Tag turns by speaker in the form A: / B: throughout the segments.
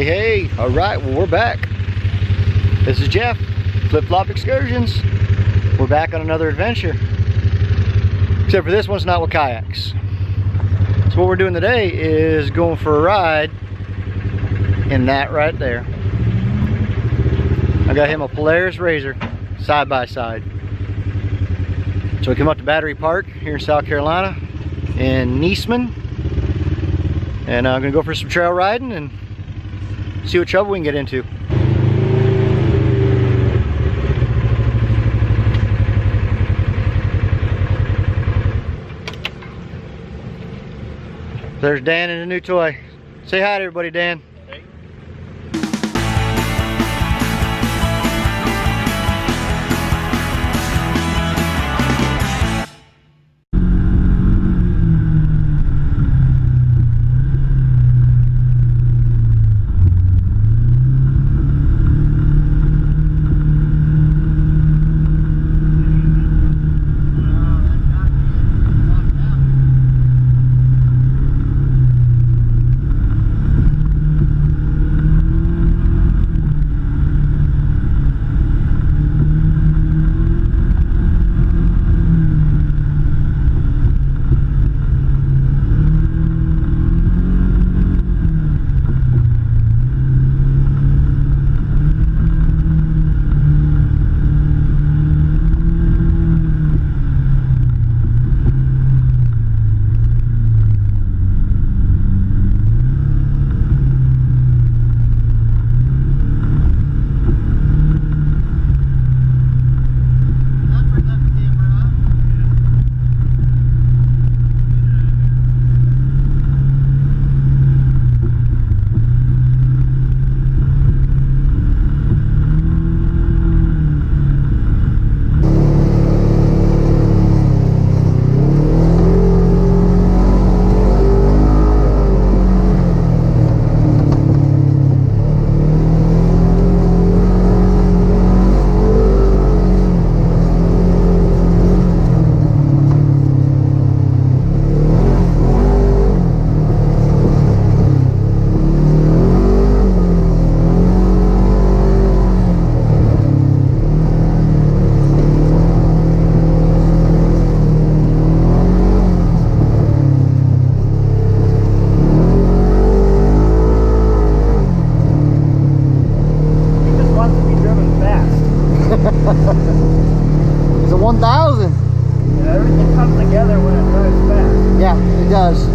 A: Hey, all right, well, we're back. This is Jeff, Flip Flop Excursions. We're back on another adventure. Except for this one's not with kayaks. So what we're doing today is going for a ride in that right there. I got him a Polaris RZR side by side. So we come up to Battery Park here in South Carolina in Neesman. And I'm gonna go for some trail riding and see what trouble we can get into. There's Dan and a new toy. Say hi to everybody, Dan. Hey. It's a 1000.
B: Yeah, everything comes together when it drives fast.
A: Yeah, it does.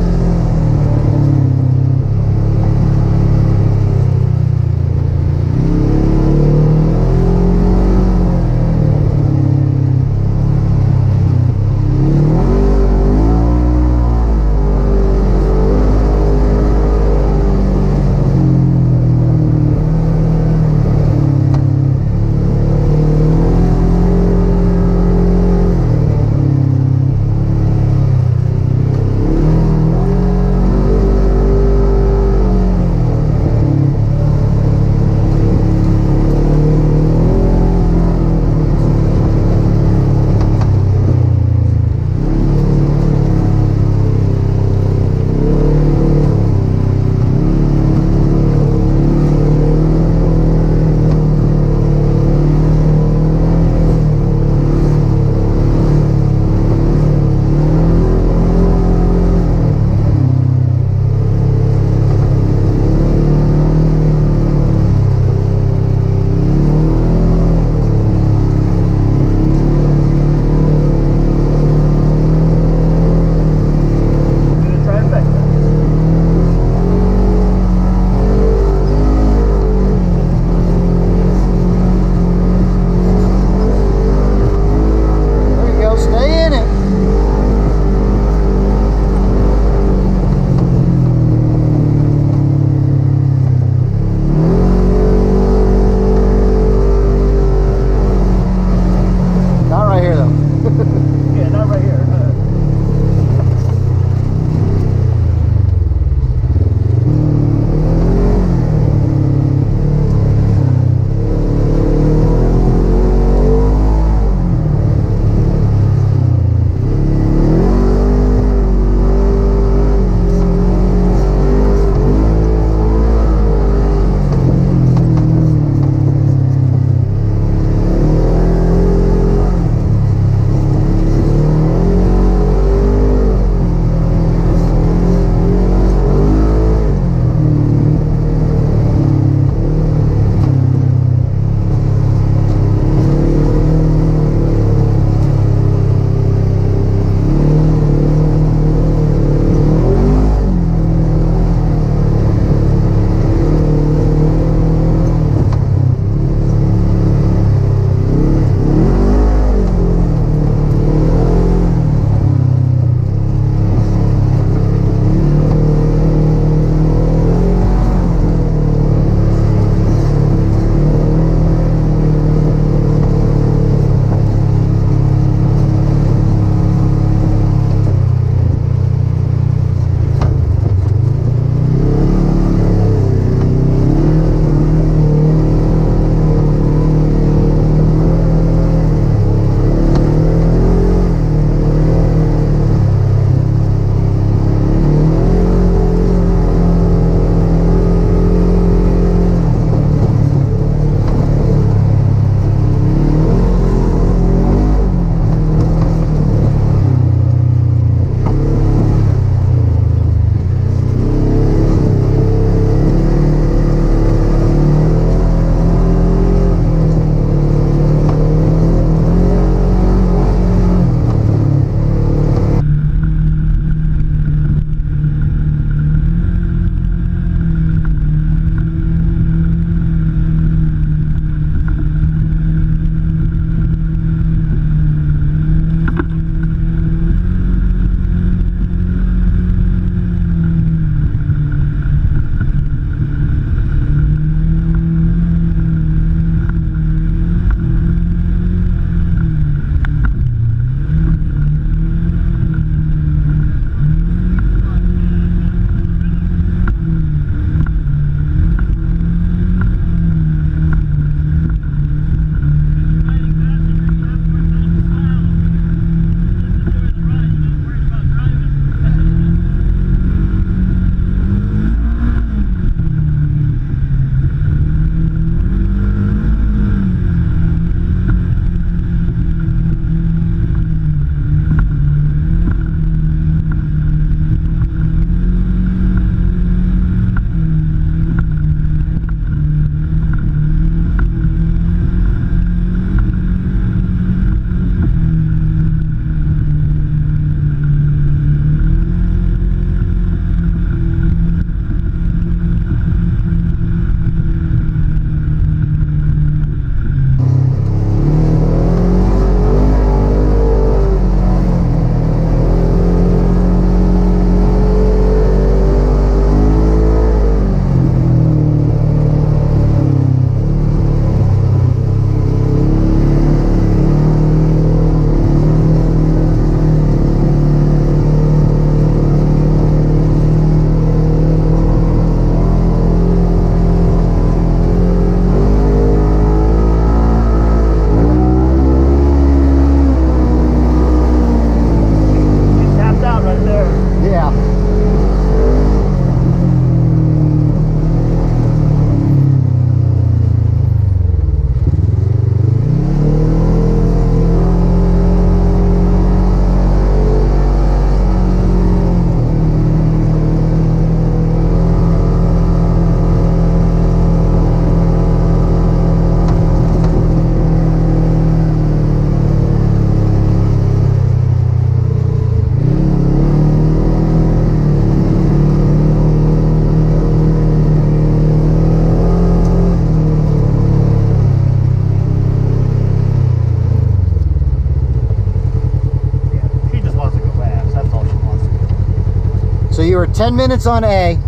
A: you were 10 minutes on A,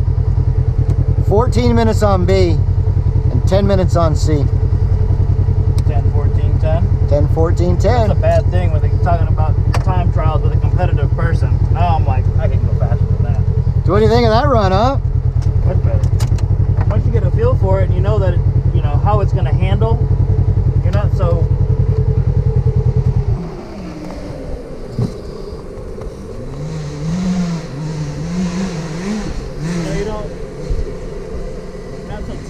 A: 14 minutes on B, and 10 minutes on C.
B: 10, 14, 10.
A: 10, 14, 10.
B: That's a bad thing when they're talking about time trials with a competitive person. Now I'm like, I can go faster than that.
A: So what do you think of that run, huh?
B: Much better. Once you get a feel for it and you know that, you know, how it's going to handle, you're not so...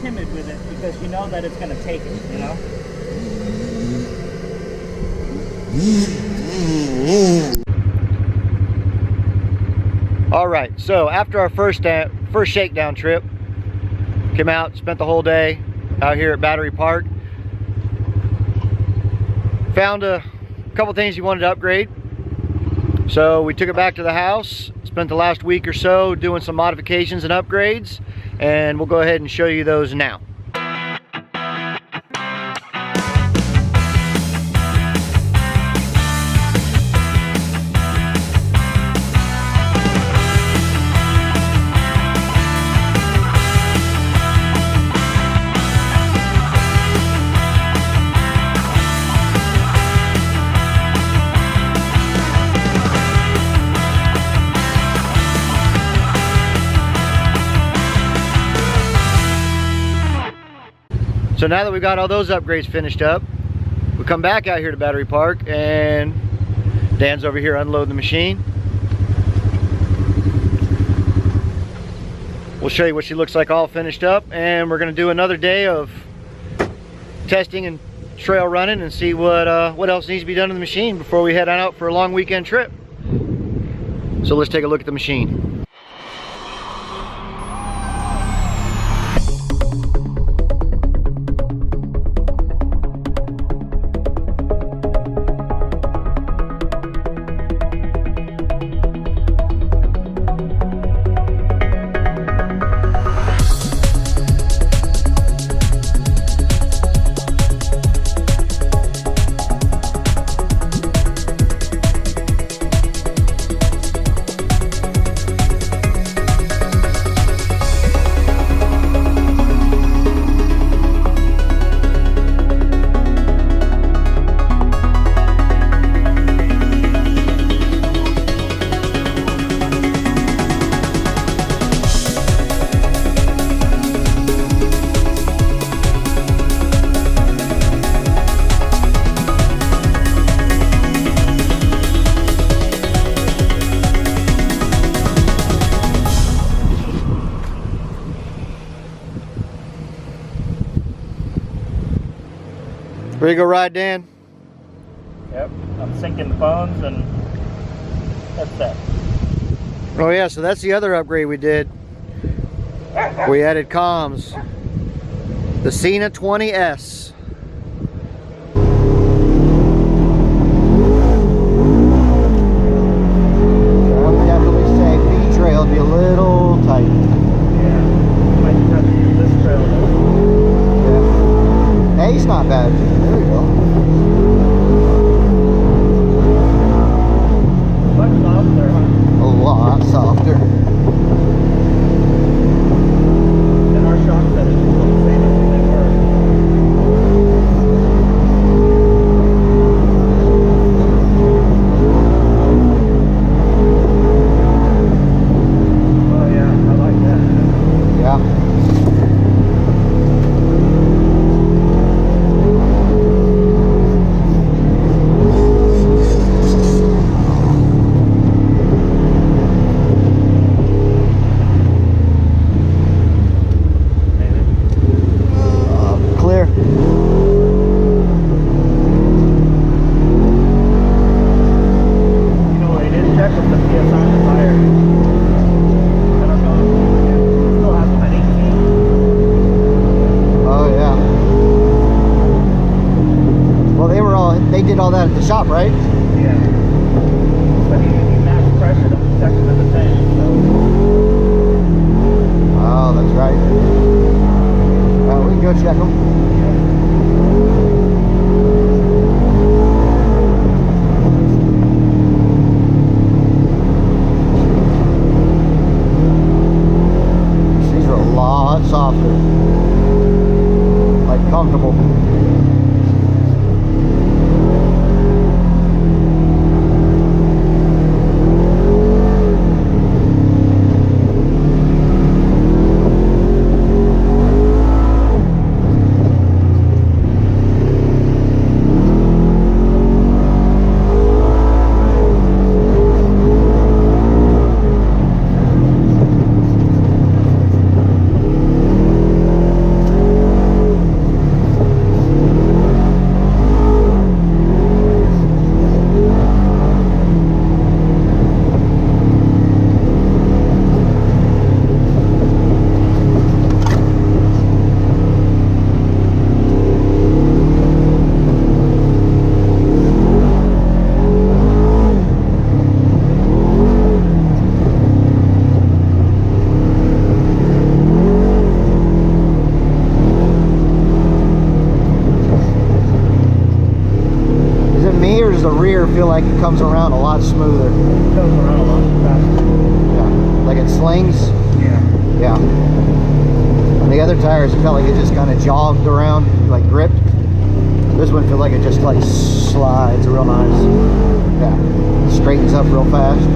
B: timid with it because you know that it's going to take it, you know?
A: All right, so after our first shakedown trip, came out, spent the whole day out here at Battery Park. Found a couple things you wanted to upgrade. So we took it back to the house, spent the last week or so doing some modifications and upgrades, and we'll go ahead and show you those now. So now that we've got all those upgrades finished up, we come back out here to Battery Park, and Dan's over here unloading the machine. We'll show you what she looks like all finished up, and we're going to do another day of testing and trail running and see what else needs to be done to the machine before we head on out for a long weekend trip. So let's take a look at the machine. Ready to go ride, Dan?
B: Yep, I'm syncing the phones and that's that.
A: Oh yeah, so that's the other upgrade we did. We added comms. The Cena 20S. I would definitely say B trail would be a little tight.
B: Yeah, might cut this trail though.
A: Yeah. A's not bad. There we go.
B: Much softer, huh?
A: A lot softer.
B: And our shock settings are still the same as they were. Oh yeah, I like that.
A: Yeah. Clear.
B: You know what I did check with the PSI on the tire. I don't know. It still has them at 18.
A: Oh yeah. Well, they did all that at the shop, right?
B: Yeah. But he max pressured them, checked them at the tank, so.
A: Oh, that's right. We can go check them. softer, like comfortable. The rear feel like it comes around a lot smoother.
B: It comes around a lot faster.
A: Yeah, like it slings.
B: Yeah.
A: Yeah. On the other tires, it felt like it just kind of jogged around, like gripped. This one feels like it just like slides real nice. Yeah, straightens up real fast.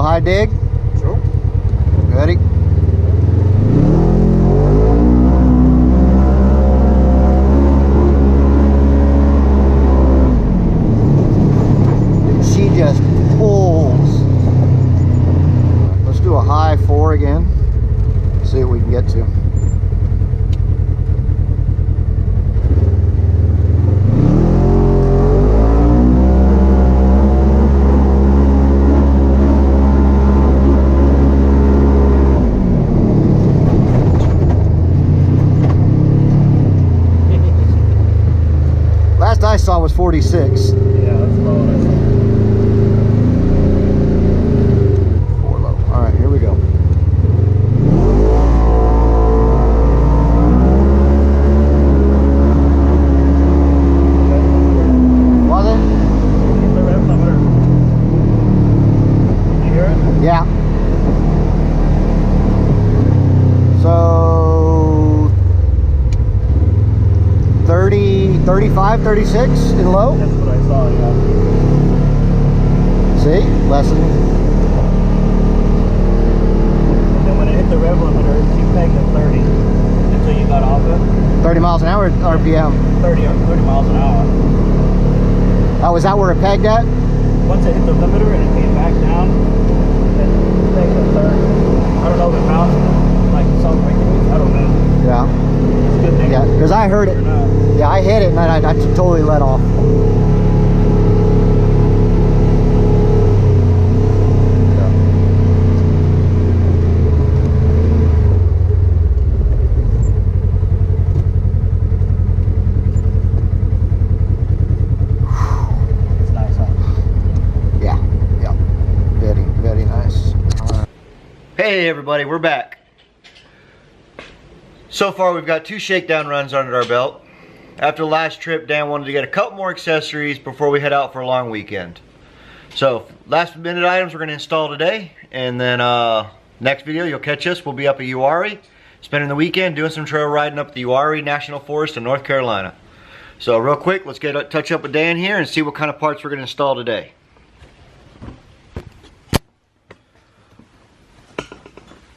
A: High dig?
B: Sure.
A: Ready? She just pulled. power again. See what we can get to. Last I saw was 46.
B: Yeah, that's low. That's low.
A: 4 low. All right, here we go. Was it?
B: Hit the rev limiter. Did you hear it?
A: Yeah. So 30, 35, 36 in low.
B: That's what I saw, yeah.
A: See? Lesson.
B: And then when it hit the rev limiter, you pegged at 30 until you got off it.
A: 30 miles an hour RPM.
B: 30 miles an hour.
A: Oh, is that where it pegged at?
B: Once it hit the limiter and it came back down, it pegged at 30. I don't know if it bounced like some regulars. I don't know.
A: Yeah.
B: It's a good thing.
A: Yeah, because I heard it.
B: Or not.
A: Yeah, I hit it and I totally let off.
B: It's nice, huh?
A: Yeah, yeah. Very, very nice. Hey everybody, we're back. So far we've got 2 shakedown runs under our belt. After the last trip, Dan wanted to get a couple more accessories before we head out for a long weekend. So last minute items we're going to install today, and then next video you'll catch us. We'll be up at Uwharrie, spending the weekend doing some trail riding up the Uwharrie National Forest in North Carolina. So real quick, let's get a touch up with Dan here and see what kind of parts we're going to install today.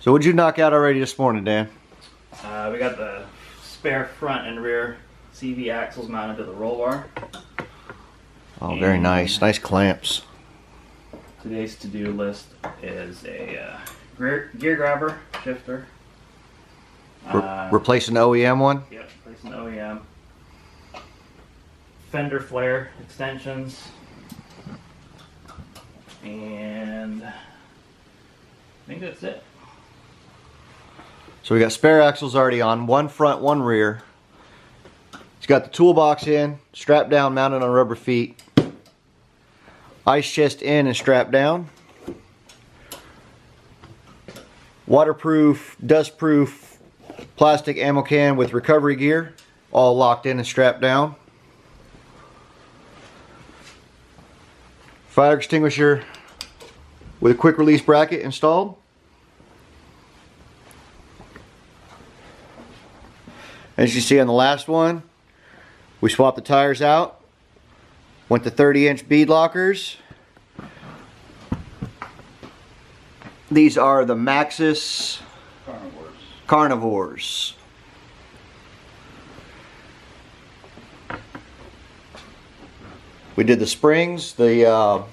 A: So what'd you knock out already this morning, Dan?
B: We got the spare front and rear CV axles mounted to the roll bar.
A: Oh, very nice. Nice clamps.
B: Today's to-do list is a gear grabber shifter.
A: Replacing the OEM one?
B: Yep, replacing the OEM. Fender flare extensions. And I think that's it.
A: So we got spare axles already on, 1 front, 1 rear. It's got the toolbox in, strapped down, mounted on rubber feet. Ice chest in and strapped down. Waterproof, dustproof plastic ammo can with recovery gear, all locked in and strapped down. Fire extinguisher with a quick release bracket installed. As you see on the last one, we swapped the tires out, went to 30-inch bead lockers. These are the Maxxis Carnivores. We did the springs, the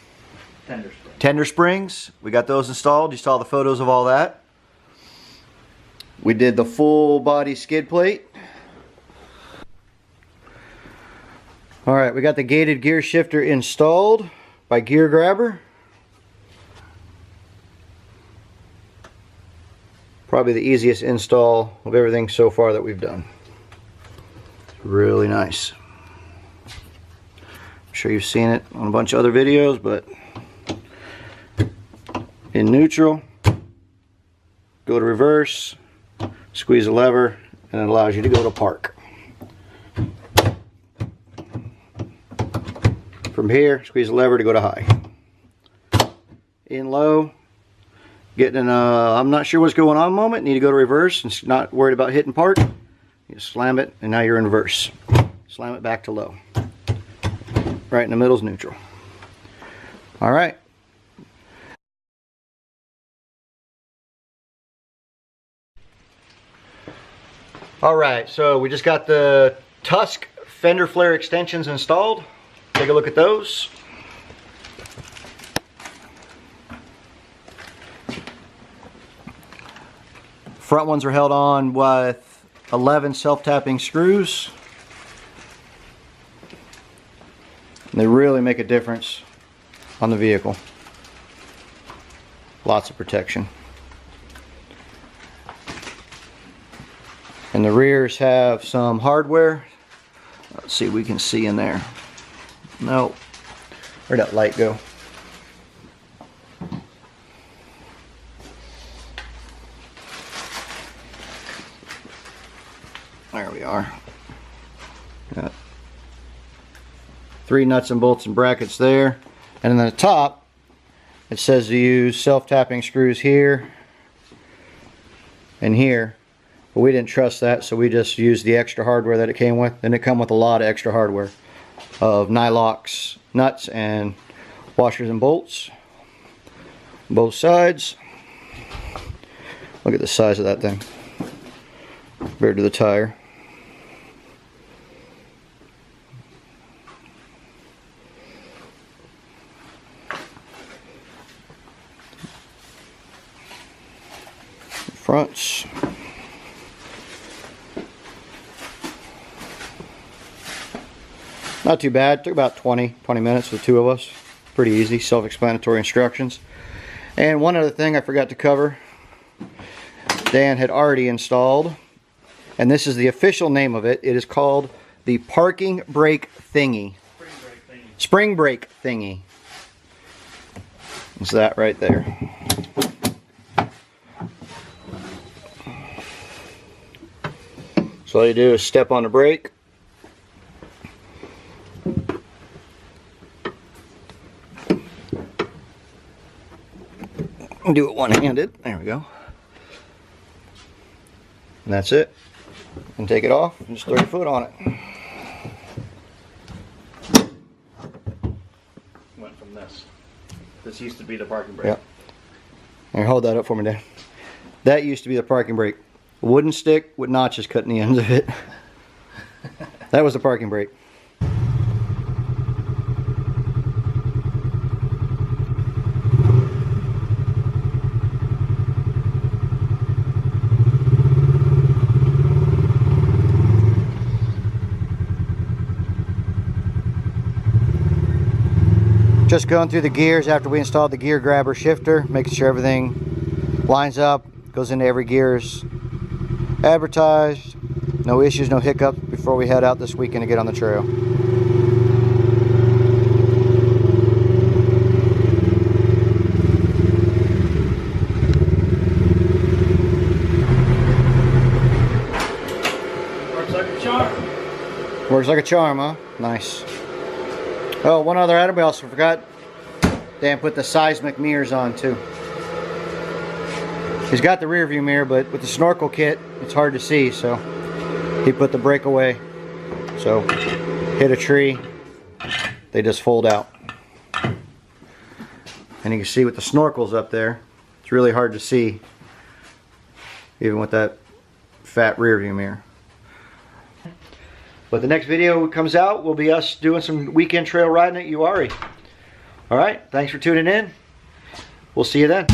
A: tender springs. We got those installed. You saw the photos of all that. We did the full body skid plate. Alright, we got the gated gear shifter installed by Gear Grabber. Probably the easiest install of everything so far that we've done. Really nice. I'm sure you've seen it on a bunch of other videos, but in neutral, go to reverse, squeeze a lever, and it allows you to go to park. From here, squeeze the lever to go to high. In low, getting in a I'm not sure what's going on moment, need to go to reverse and not worried about hitting park. You slam it and now you're in reverse. Slam it back to low. Right in the middle is neutral. Alright. Alright, so we just got the Tusk fender flare extensions installed. Take a look at those. Front ones are held on with 11 self-tapping screws. And they really make a difference on the vehicle. Lots of protection. And the rears have some hardware. Let's see if we can see in there. No. Where'd that light go? There we are. Got 3 nuts and bolts and brackets there. And then at the top, it says to use self-tapping screws here and here. But we didn't trust that, so we just used the extra hardware that it came with. And it come with a lot of extra hardware of Nylox nuts and washers and bolts. Both sides. Look at the size of that thing compared to the tire. Fronts. Not too bad. Took about 20 minutes for the two of us. Pretty easy, self-explanatory instructions. And one other thing I forgot to cover, Dan had already installed, and this is the official name of it. It is called the parking brake thingy. Spring brake thingy. It's that right there. So all you do is step on the brake. Do it one-handed. There we go. And that's it. And take it off and just throw your foot on it. Went from this. This used to be the parking brake. Yep. Here, hold that up for me, Dan. That used to be the parking brake. A wooden stick with notches cutting the ends of it. That was the parking brake. Just going through the gears after we installed the gear grabber shifter, making sure everything lines up, goes into every gear as advertised. No issues, no hiccups before we head out this weekend to get on the trail.
B: Works like a charm.
A: Works like a charm, huh? Nice. Oh, one other item we also forgot. Dan put the seismic mirrors on too. He's got the rear view mirror, but with the snorkel kit, it's hard to see, so he put the breakaway. So, hit a tree, they just fold out. And you can see with the snorkels up there, it's really hard to see, even with that fat rear view mirror. But the next video comes out will be us doing some weekend trail riding at Uari. Alright, thanks for tuning in. We'll see you then.